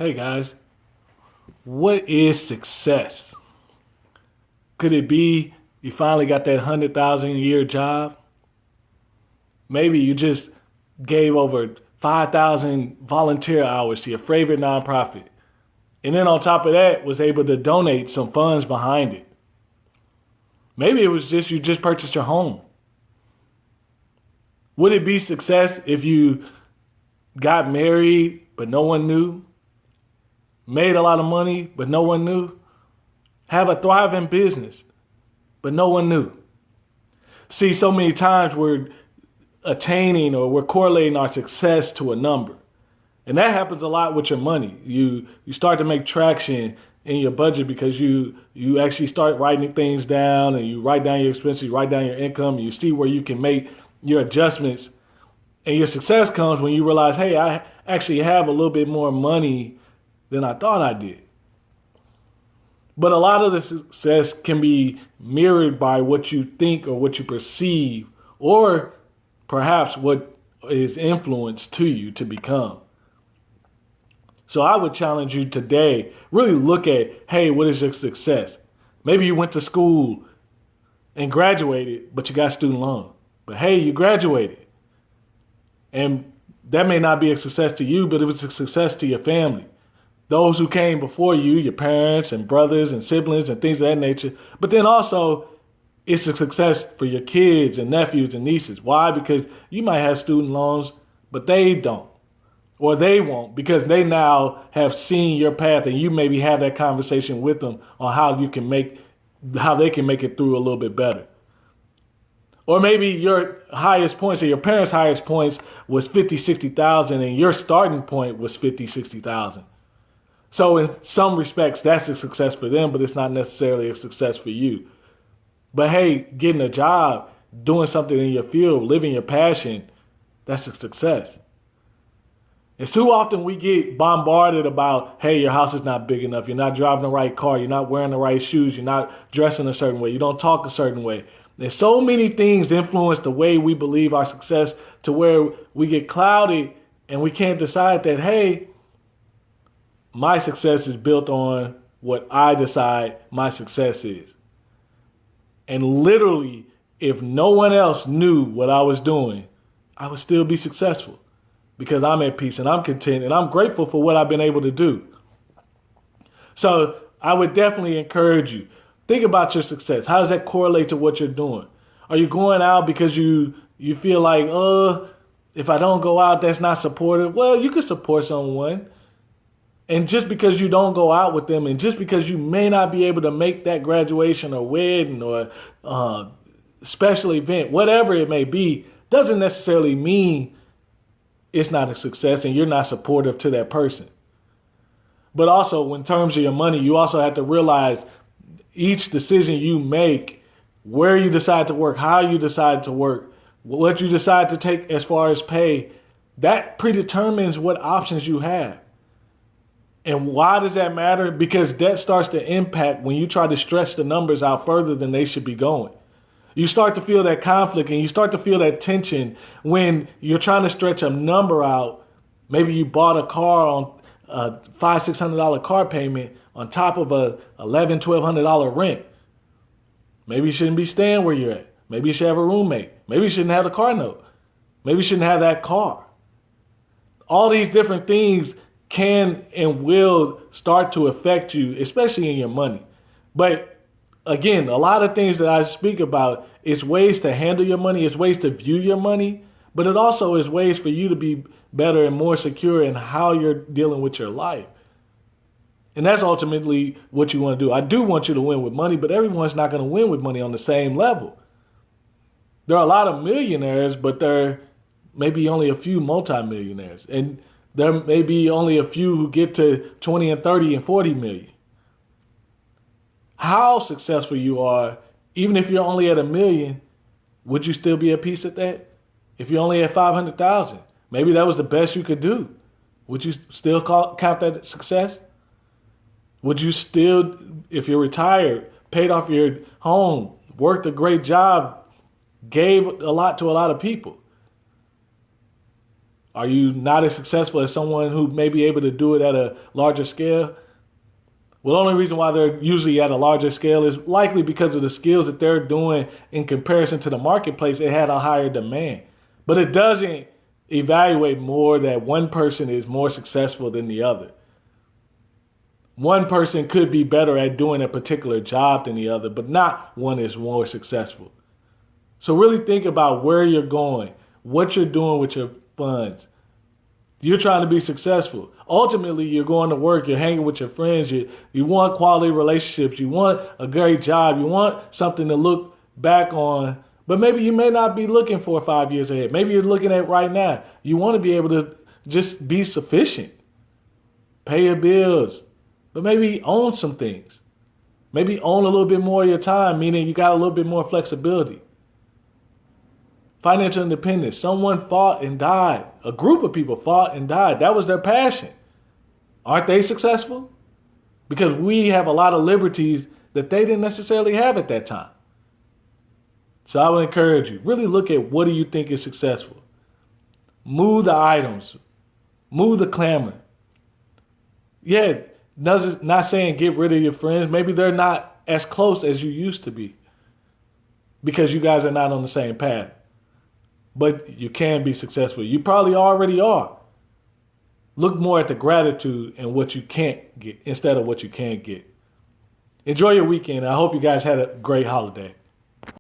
Hey guys, what is success? Could it be you finally got that 100,000 a year job? Maybe you just gave over 5,000 volunteer hours to your favorite nonprofit. And then on top of that, was able to donate some funds behind it. Maybe it was just you just purchased your home. Would it be success if you got married but no one knew? Made a lot of money but no one knew? Have a thriving business but no one knew? See, so many times we're attaining or we're correlating our success to a number. And that happens a lot with your money. You start to make traction in your budget because you actually start writing things down, and you write down your expenses, you write down your income, and you see where you can make your adjustments. And your success comes when you realize, hey, I actually have a little bit more money than I thought I did. But a lot of the success can be mirrored by what you think or what you perceive, or perhaps what is influenced to you to become. So I would challenge you today, really look at, hey, what is your success? Maybe you went to school and graduated, but you got student loan. But hey, you graduated. And that may not be a success to you, but it was a success to your family. Those who came before you, your parents and brothers and siblings and things of that nature. But then also, it's a success for your kids and nephews and nieces. Why? Because you might have student loans, but they don't. Or they won't, because they now have seen your path, and you maybe have that conversation with them on how they can make it through a little bit better. Or maybe your highest points or your parents' highest points was 50, 60,000, and your starting point was 50, 60,000. So in some respects, that's a success for them, but it's not necessarily a success for you. But hey, getting a job, doing something in your field, living your passion, that's a success. It's too often we get bombarded about, hey, your house is not big enough. You're not driving the right car. You're not wearing the right shoes. You're not dressing a certain way. You don't talk a certain way. There's so many things influence the way we believe our success to where we get clouded and we can't decide that, hey, my success is built on what I decide my success is. And literally, if no one else knew what I was doing, I would still be successful. Because I'm at peace and I'm content and I'm grateful for what I've been able to do. So I would definitely encourage you. Think about your success. How does that correlate to what you're doing? Are you going out because you feel like, if I don't go out, that's not supportive? Well, you can support someone. And just because you don't go out with them, and just because you may not be able to make that graduation or wedding or special event, whatever it may be, doesn't necessarily mean it's not a success and you're not supportive to that person. But also, in terms of your money, you also have to realize each decision you make, where you decide to work, how you decide to work, what you decide to take as far as pay, that predetermines what options you have. And why does that matter? Because that starts to impact when you try to stretch the numbers out further than they should be going. You start to feel that conflict and you start to feel that tension when you're trying to stretch a number out. Maybe you bought a car on a $500-$600 car payment on top of a $1,100-$1,200 rent. Maybe you shouldn't be staying where you're at. Maybe you should have a roommate. Maybe you shouldn't have a car note. Maybe you shouldn't have that car. All these different things can and will start to affect you, especially in your money. But again, a lot of things that I speak about is ways to handle your money, it's ways to view your money, but it also is ways for you to be better and more secure in how you're dealing with your life. And that's ultimately what you want to do. I do want you to win with money, but everyone's not going to win with money on the same level. There are a lot of millionaires, but there may be only a few multimillionaires. And there may be only a few who get to 20 and 30 and 40 million. How successful you are, even if you're only at $1 million, would you still be at peace at that? If you're only at 500,000, maybe that was the best you could do. Would you still count that success? Would you still, if you're retired, paid off your home, worked a great job, gave a lot to a lot of people, Are you not as successful as someone who may be able to do it at a larger scale? Well, the only reason why they're usually at a larger scale is likely because of the skills that they're doing in comparison to the marketplace. It had a higher demand. But it doesn't evaluate more that one person is more successful than the other. One person could be better at doing a particular job than the other, but not one is more successful. So really think about where you're going, what you're doing with your funds. You're trying to be successful. Ultimately, you're going to work, you're hanging with your friends, you want quality relationships, you want a great job, you want something to look back on, but maybe you may not be looking 4 or 5 years ahead. Maybe you're looking at right now. You want to be able to just be sufficient, pay your bills, but maybe own some things. Maybe own a little bit more of your time, meaning you got a little bit more flexibility. Financial independence. Someone fought and died. A group of people fought and died. That was their passion. Aren't they successful? Because we have a lot of liberties that they didn't necessarily have at that time. So I would encourage you, really look at what do you think is successful. Move the items. Move the clamor. Yeah, not saying get rid of your friends. Maybe they're not as close as you used to be because you guys are not on the same path. But you can be successful. You probably already are. Look more at the gratitude and what you can't get instead of what you can get. Enjoy your weekend. I hope you guys had a great holiday.